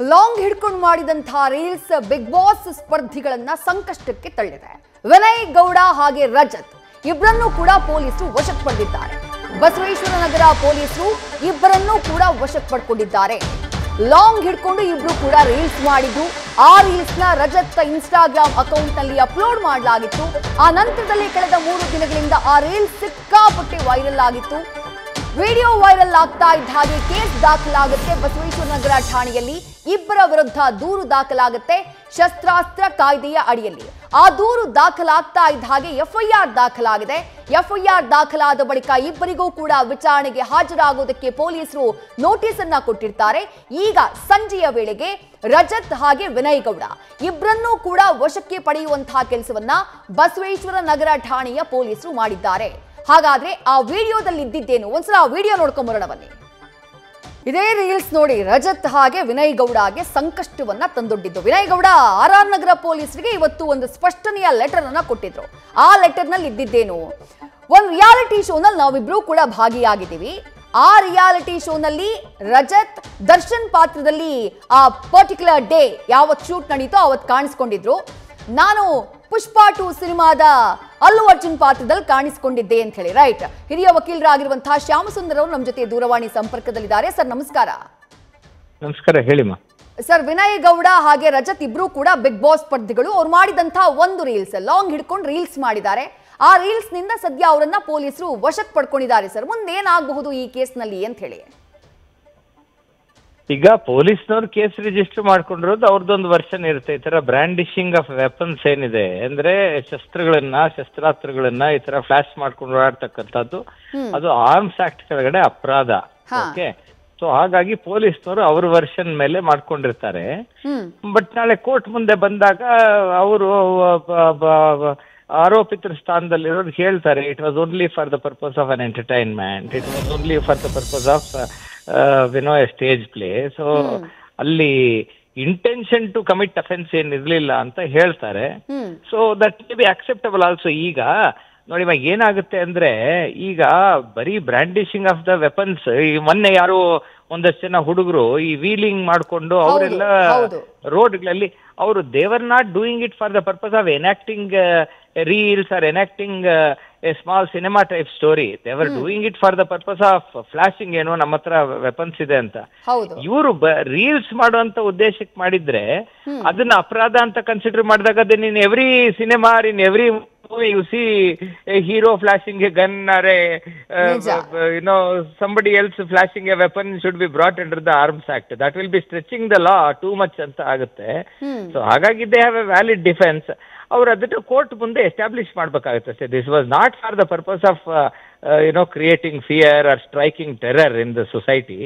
Long ಹಿಡ್ಕೊಂಡು ಮಾಡಿದಂತಹ reels big boss ಸ್ಪರ್ಧಿಗಳನ್ನ ಸಂಕಷ್ಟಕ್ಕೆ ತಳ್ಳಿದೆ. ವಿನಯ್ ಗೌಡ ಹಾಗೆ ರಜತ್ ಇಬ್ಬರನ್ನೂ ಕೂಡ ಪೊಲೀಸರು ವಶಕ್ಕೆ ಪಡೆದಿದ್ದಾರೆ. ಬಸವೇಶ್ವರ ನಗರ ಪೊಲೀಸರು ಇಬ್ಬರನ್ನೂ ಕೂಡ ವಶಕ್ಕೆ ಪಡ್ಕೊಂಡಿದ್ದಾರೆ. ಲಾಂಗ್ ಹಿಡ್ಕೊಂಡು ಇಬ್ರು ಕೂಡ ರೀಲ್ಸ್ ಮಾಡಿದ್ದು, ಆ ರೀಲ್ಸ್ ನ ರಜತ್ ಇನ್ಸ್ಟಾಗ್ರಾಮ್ ಅಕೌಂಟ್ ನಲ್ಲಿ ಅಪ್ಲೋಡ್ ಮಾಡಲಾಗಿತ್ತು. ಆ ನಂತರದಲ್ಲಿ ಕಳೆದ 3 ದಿನಗಳಿಂದ ಆ ರೀಲ್ಸ್ ಸಿಕ್ಕಾಪಟ್ಟೆ ವೈರಲ್ ಆಗಿತ್ತು. ವಿಡಿಯೋ ವೈರಲ್ ಆಗ್ತಾ ಇದ್ದ ಹಾಗೆ ಕೇಸ್ ದಾಖಲಾಗುತ್ತೆ. ಬಸವೇಶ್ವರ ನಗರ ಠಾಣೆಯಲ್ಲಿ ಇಬ್ಬರ ವಿರುದ್ಧ ದೂರು ದಾಖಲಾಗುತ್ತೆ ಶಸ್ತ್ರಾಸ್ತ್ರ ಕಾಯ್ದೆಯ ಅಡಿಯಲ್ಲಿ. ಆ ದೂರು ದಾಖಲಾಗ್ತಾ ಇದ್ದ ಹಾಗೆ ಎಫ್ಐಆರ್ ದಾಖಲಾಗಿದೆ. ಎಫ್ಐಆರ್ ದಾಖಲಾದ ಬಳಿಕ ಇಬ್ಬರಿಗೂ ಕೂಡ ವಿಚಾರಣೆಗೆ ಹಾಜರಾಗುವುದಕ್ಕೆ ಪೊಲೀಸರು ನೋಟಿಸ್ ಅನ್ನ ಕೊಟ್ಟಿರ್ತಾರೆ. ಈಗ ಸಂಜೆಯ ವೇಳೆಗೆ ರಜತ್ ಹಾಗೆ ವಿನಯ್ ಗೌಡ ಇಬ್ಬರನ್ನೂ ಕೂಡ ವಶಕ್ಕೆ ಪಡೆಯುವಂತಹ ಕೆಲಸವನ್ನ ಬಸವೇಶ್ವರ ನಗರ ಠಾಣೆಯ ಪೊಲೀಸರು ಮಾಡಿದ್ದಾರೆ. ಹಾಗಾದ್ರೆ ಆ ವಿಡಿಯೋದಲ್ಲಿ ಇದ್ದಿದ್ದೇನು? ಒಂದ್ಸಲ ಆ ವಿಡಿಯೋ ನೋಡ್ಕೊಂಡ್ ಬರೋಣ ಬನ್ನಿ. ಇದೇ ರೀಲ್ಸ್ ನೋಡಿ ರಜತ್ ಹಾಗೆ ವಿನಯ್ ಗೌಡಗೆ ಸಂಕಷ್ಟವನ್ನ ತಂದೊಡ್ಡಿದ್ದು. ವಿನಯ್ ಗೌಡ RR ನಗರ ಪೊಲೀಸರಿಗೆ ಇವತ್ತು ಒಂದು ಸ್ಪಷ್ಟನೆಯ ಲೆಟರ್ ಅನ್ನ ಕೊಟ್ಟಿದ್ರು. ಆ ಲೆಟರ್ ನಲ್ಲಿ ಇದ್ದಿದ್ದೇನು? ಒಂದು ರಿಯಾಲಿಟಿ ಶೋನಲ್ಲಿ ನಾವಿಬ್ರು ಕೂಡ ಭಾಗಿಯಾಗಿದ್ದೀವಿ. ಆ ರಿಯಾಲಿಟಿ ಶೋನಲ್ಲಿ ರಜತ್ ದರ್ಶನ್ ಪಾತ್ರದಲ್ಲಿ ಆ ಪರ್ಟಿಕ್ಯುಲರ್ ಡೇ ಯಾವತ್ತು ಶೂಟ್ ನಡೀತೋ ಅವತ್ತು ಕಾಣಿಸ್ಕೊಂಡಿದ್ರು. ನಾನು ಪುಷ್ಪಾ 2 ಸಿನಿಮಾದ ಅಲ್ಲು ಅರ್ಜುನ್ ಪಾತ್ರದಲ್ಲಿ ಕಾಣಿಸಿಕೊಂಡಿದ್ದೆ ಅಂತ ಹೇಳಿ. ರೈಟ್. ಹಿರಿಯ ವಕೀಲರಾಗಿರುವಂತಹ ಶ್ಯಾಮಸುಂದರ್ ಅವರು ನಮ್ಮ ಜೊತೆ ದೂರವಾಣಿ ಸಂಪರ್ಕದಲ್ಲಿದ್ದಾರೆ. ಸರ್ ನಮಸ್ಕಾರ. ನಮಸ್ಕಾರ, ಹೇಳಿಮ್ಮ. ಸರ್, ವಿನಯ್ ಗೌಡ ಹಾಗೆ ರಜತ್ ಇಬ್ರು ಕೂಡ ಬಿಗ್ ಬಾಸ್ ಸ್ಪರ್ಧಿಗಳು. ಅವ್ರು ಮಾಡಿದಂತಹ ಒಂದು ರೀಲ್ಸ್, ಲಾಂಗ್ ಹಿಡ್ಕೊಂಡು ರೀಲ್ಸ್ ಮಾಡಿದ್ದಾರೆ. ಆ ರೀಲ್ಸ್ ನಿಂದ ಸದ್ಯ ಅವರನ್ನ ಪೊಲೀಸರು ವಶಕ್ಕೆ ಪಡ್ಕೊಂಡಿದ್ದಾರೆ. ಸರ್, ಮುಂದೆ ಏನಾಗಬಹುದು ಈ ಕೇಸ್ನಲ್ಲಿ ಅಂತ ಹೇಳಿ? ಈಗ ಪೊಲೀಸ್ನವ್ರು ಕೇಸ್ ರಿಜಿಸ್ಟರ್ ಮಾಡ್ಕೊಂಡಿರೋದು ಅವ್ರದ್ದೊಂದು ವರ್ಷನ್ ಇರುತ್ತೆ. ಈ ತರ ಬ್ರ್ಯಾಂಡಿಶಿಂಗ್ ಆಫ್ ವೆಪನ್ಸ್ ಏನಿದೆ ಅಂದ್ರೆ ಶಸ್ತ್ರಾಸ್ತ್ರಗಳನ್ನ ಈ ತರ ಫ್ಲಾಶ್ ಮಾಡ್ಕೊಂಡು ಓಡಾಡ್ತಕ್ಕಂಥದ್ದು, ಅದು ಆರ್ಮ್ಸ್ ಆಕ್ಟ್ ಕೆಳಗಡೆ ಅಪರಾಧ. ಓಕೆ, ಸೊ ಹಾಗಾಗಿ ಪೊಲೀಸ್ನವರು ಅವ್ರ ವರ್ಷನ್ ಮೇಲೆ ಮಾಡ್ಕೊಂಡಿರ್ತಾರೆ. ಬಟ್ ನಾಳೆ ಕೋರ್ಟ್ ಮುಂದೆ ಬಂದಾಗ ಅವರು ಆರೋಪಿತರ ಸ್ಥಾನದಲ್ಲಿರೋರು ಹೇಳ್ತಾರೆ, it was only for the purpose of an entertainment, it was only for the purpose of A stage play. So ಅಲ್ಲಿ ಇಂಟೆನ್ಷನ್ ಟು ಕಮಿಟ್ ಅಫೆನ್ಸ್ ಏನಿರ್ಲಿಲ್ಲ ಅಂತ ಹೇಳ್ತಾರೆ. So that may be acceptable also. ಈಗ ನೋಡಿ ಏನಾಗುತ್ತೆ ಅಂದ್ರೆ, ಈಗ ಬರೀ ಬ್ರ್ಯಾಂಡಿಶಿಂಗ್ ಆಫ್ ದ ವೆಪನ್ಸ್, ಈ ಮೊನ್ನೆ ಯಾರು ಒಂದಷ್ಟು ಜನ ಹುಡುಗರು ಈ ವೀಲಿಂಗ್ ಮಾಡ್ಕೊಂಡು ಅವರೆಲ್ಲ ರೋಡ್ಗಳಲ್ಲಿ ಅವರು they're not doing it for the purpose of enacting reels or enacting a small cinema type story. They're doing it for the purpose of flashing, ಏನೋ ನಮ್ಮ ಹತ್ರ ವೆಪನ್ಸ್ ಇದೆ ಅಂತ. ಇವರು ರೀಲ್ಸ್ ಮಾಡುವಂತ ಉದ್ದೇಶಕ್ಕೆ ಮಾಡಿದ್ರೆ ಅದನ್ನ ಅಪರಾಧ ಅಂತ ಕನ್ಸಿಡರ್ ಮಾಡಿದಾಗ then in every cinema, in every you see a hero flashing a gun or somebody else flashing a weapon should be brought under the Arms Act. That will be stretching the law too much ಅಂತ ಆಗುತ್ತೆ. So ಹಾಗಾಗಿ they have a valid defense. ಅವ್ರು ಅದನ್ನ court ಮುಂದೆ establish ಮಾಡ್ಬೇಕಾಗುತ್ತೆ ಅಷ್ಟೇ. This was not for the purpose of creating fear or striking terror in the society.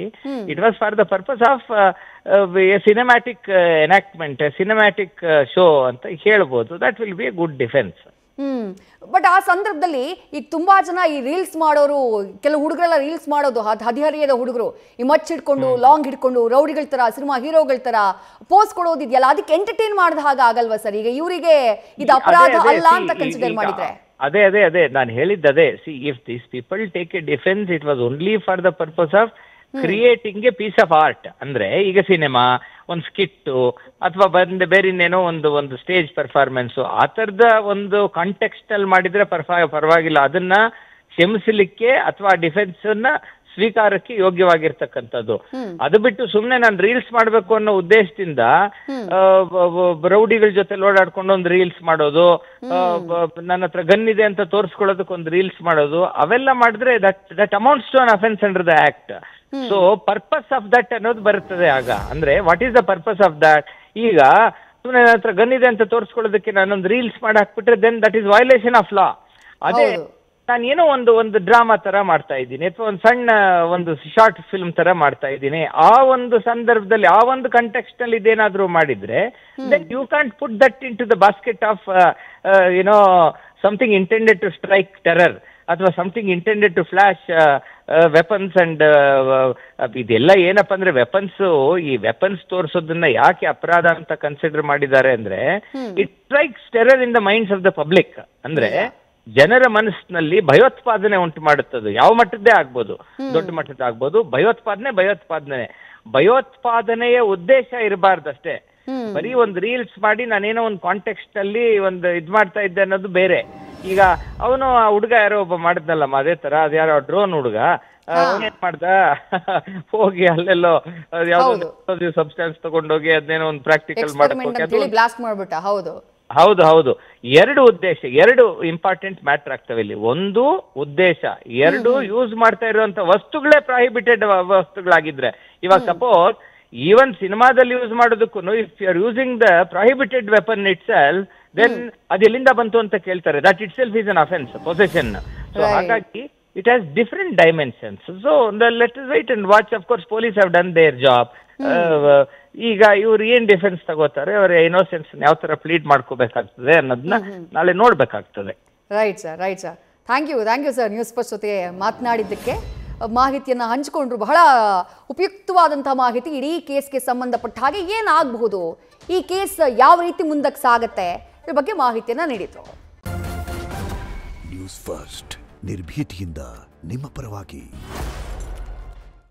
It was for the purpose of a cinematic enactment, a cinematic show ಅಂತ ಹೇಳ್ಬೋದು. That will be a good defense. But ಆ ಸಂದರ್ಭದಲ್ಲಿ ಈಗ ತುಂಬಾ ಜನ ಈ reels ಮಾಡೋರು, ಕೆಲವು ಹುಡುಗರೆಲ್ಲ ರೀಲ್ಸ್ ಮಾಡೋದು ಹದಿಹರಿಯದ ಹುಡುಗರು ಈ ಮಚ್ ಹಿಡ್ಕೊಂಡು ಲಾಂಗ್ ಹಿಡ್ಕೊಂಡು ರೌಡಿಗಳ ತರ, ಸಿನಿಮಾ ಹೀರೋಗಳ ತರ ಪೋಸ್ ಕೊಡೋದಿದೆಯಲ್ಲ, ಅದಕ್ಕೆ ಎಂಟರ್ಟೈನ್ ಮಾಡಿದ ಹಾಗೆ ಆಗಲ್ವಾ ಸರ್? ಈಗ ಇವರಿಗೆ ಇದು ಅಪರಾಧ ಅಲ್ಲ ಅಂತ ಕನ್ಸಿಡರ್ ಮಾಡಿದ್ರೆ? ಅದೇ ನಾನು ಹೇಳಿದ್ದೆ. See, if these people take a defence, it was only for the purpose of creating a piece of art. ಅಂದ್ರೆ ಈಗ ಸಿನಿಮಾ, ಒಂದು ಸ್ಕಿಟ್ಟು ಅಥವಾ ಬೇರೆ ಇನ್ನೇನೋ ಒಂದು ಸ್ಟೇಜ್ ಪರ್ಫಾರ್ಮೆನ್ಸ್, ಆ ತರದ ಒಂದು ಕಾಂಟೆಕ್ಸ್ಟ್ ಅಲ್ಲಿ ಮಾಡಿದ್ರೆ ಪರವಾಗಿಲ್ಲ. ಅದನ್ನ ಕ್ಷಮಿಸಲಿಕ್ಕೆ ಅಥವಾ ಡಿಫೆನ್ಸ್ ಅನ್ನ ಸ್ವೀಕಾರಕ್ಕೆ ಯೋಗ್ಯವಾಗಿರ್ತಕ್ಕಂಥದ್ದು. ಅದು ಬಿಟ್ಟು ಸುಮ್ನೆ ನಾನು ರೀಲ್ಸ್ ಮಾಡ್ಬೇಕು ಅನ್ನೋ ಉದ್ದೇಶದಿಂದ ರೌಡಿಗಳ ಜೊತೆ ಓಡಾಡ್ಕೊಂಡು ಒಂದು ರೀಲ್ಸ್ ಮಾಡೋದು, ನನ್ನ ಹತ್ರ ಗನ್ ಇದೆ ಅಂತ ತೋರಿಸ್ಕೊಳ್ಳೋದಕ್ಕೆ ಒಂದು ರೀಲ್ಸ್ ಮಾಡೋದು, ಅವೆಲ್ಲ ಮಾಡಿದ್ರೆ that amounts to an offence under the act. So purpose of that ಅನ್ನೋದು ಬರುತ್ತದೆ ಆಗ. ಅಂದ್ರೆ what is the purpose of that? ಈಗ ಸುಮ್ಮನೆ ನನ್ನ ಹತ್ರ ಗನ್ ಇದೆ ಅಂತ ತೋರಿಸ್ಕೊಳ್ಳೋದಕ್ಕೆ ನಾನೊಂದು ರೀಲ್ಸ್ ಮಾಡಿ ಹಾಕ್ಬಿಟ್ರೆ then that is violation of law. ಅದೇ ನಾನು ಏನೋ ಒಂದು ಡ್ರಾಮಾ ತರ ಮಾಡ್ತಾ ಇದ್ದೀನಿ ಅಥವಾ ಒಂದು ಸಣ್ಣ ಒಂದು ಶಾರ್ಟ್ ಫಿಲ್ಮ್ ತರ ಮಾಡ್ತಾ ಇದ್ದೀನಿ, ಆ ಒಂದು ಸಂದರ್ಭದಲ್ಲಿ ಆ ಒಂದು ಕಂಟೆಕ್ಸ್ಟ್ ನಲ್ಲಿ ಇದೇನಾದ್ರೂ ಮಾಡಿದ್ರೆ then you can't put that into the basket of something intended to strike terror ಅಥವಾ something intended to flash weapons. And ಇದೆಲ್ಲ ಏನಪ್ಪಾ ಅಂದ್ರೆ ಈ ವೆಪನ್ಸ್ ತೋರಿಸೋದನ್ನ ಯಾಕೆ ಅಪರಾಧ ಅಂತ ಕನ್ಸಿಡರ್ ಮಾಡಿದ್ದಾರೆ ಅಂದ್ರೆ, it strikes terror in the minds of the public. ಅಂದ್ರೆ ಜನರ ಮನಸ್ಸಿನಲ್ಲಿ ಭಯೋತ್ಪಾದನೆ ಉಂಟು ಮಾಡುತ್ತದೆ. ಯಾವ ಮಟ್ಟದ್ದೇ ಆಗ್ಬೋದು, ದೊಡ್ಡ ಮಟ್ಟದ ಆಗ್ಬೋದು. ಭಯೋತ್ಪಾದನೆಯ ಉದ್ದೇಶ ಇರಬಾರ್ದಷ್ಟೇ. ಬರೀ ಒಂದು ರೀಲ್ಸ್ ಮಾಡಿ ನಾನೇನೋ ಒಂದು ಕಾಂಟೆಕ್ಸ್ಟ್ ಅಲ್ಲಿ ಒಂದು ಇದ್ ಮಾಡ್ತಾ ಇದ್ದೆ ಅನ್ನೋದು ಬೇರೆ. ಈಗ ಅವನು ಆ ಹುಡುಗ ಯಾರೋ ಒಬ್ಬ ಮಾಡಿದ್ನಲ್ಲಮ್ಮ ಅದೇ ತರ, ಅದ್ಯಾರೋ ಡ್ರೋನ್ ಹುಡುಗ ಏನ್ ಮಾಡ್ದ, ಹೋಗಿ ಅಲ್ಲೆಲ್ಲೋ ಯಾವ್ದೋ ಸಬ್ಸ್ಟೆನ್ಸ್ ತಗೊಂಡೋಗಿ ಅದನ್ನೇನೋ ಒಂದು ಪ್ರಾಕ್ಟಿಕಲ್ ಮಾಡ್ಬಿಟ್ಟ. ಹೌದು. ಎರಡು ಇಂಪಾರ್ಟೆಂಟ್ ಮ್ಯಾಟರ್ ಆಗ್ತವೆ ಇಲ್ಲಿ. ಒಂದು ಉದ್ದೇಶ, ಎರಡು ಯೂಸ್ ಮಾಡ್ತಾ ಇರುವಂತ ವಸ್ತುಗಳೇ ಪ್ರಾಹಿಬಿಟೆಡ್ ವಸ್ತುಗಳಾಗಿದ್ರೆ. ಇವಾಗ ಸಪೋಸ್ ಈವನ್ ಸಿನಿಮಾದಲ್ಲಿ ಯೂಸ್ ಮಾಡೋದಕ್ಕೂ if you are using the prohibited weapon itself, then ಅದೆಲ್ಲಿಂದ ಬಂತು ಅಂತ ಕೇಳ್ತಾರೆ. That itself is an offence, possession. So ಹಾಗಾಗಿ it has different dimensions. So let us wait and watch. Of course, police have done their job. ಈಗ ಇವ್ರು ಏನ್ defence ತಗೋತಾರೆ, ಅವರ ಇನ್ನೋಸೆನ್ಸ್ ಯಾವ ತರ ಪ್ಲೀಡ್ ಮಾಡ್ಕೋಬೇಕಾಗ್ತದೆ ಅನ್ನೋದನ್ನ ನಾಳೆ ನೋಡ್ಬೇಕಾಗ್ತದೆ. Right sir. Thank you sir news first ಜೊತೆ ಮಾತನಾಡಿದ್ದಕ್ಕೆ, ಮಾಹಿತಿಯನ್ನು ಹಂಚಿಕೊಂಡ್ರು. ಬಹಳ ಉಪಯುಕ್ತವಾದಂತಹ ಮಾಹಿತಿ. ಇಡೀ ಕೇಸ್ಗೆ ಸಂಬಂಧಪಟ್ಟ ಹಾಗೆ ಏನಾಗಬಹುದು, ಈ ಕೇಸ್ ಯಾವ ರೀತಿ ಮುಂದಕ್ಕೆ ಸಾಗುತ್ತೆ, ಇದ್ರ ಬಗ್ಗೆ ಮಾಹಿತಿಯನ್ನ ನೀಡಿದ್ರು. ನ್ಯೂಸ್ ಫಸ್ಟ್ ನಿರ್ಭೀತಿಯಿಂದ ನಿಮ್ಮ ಪರವಾಗಿ.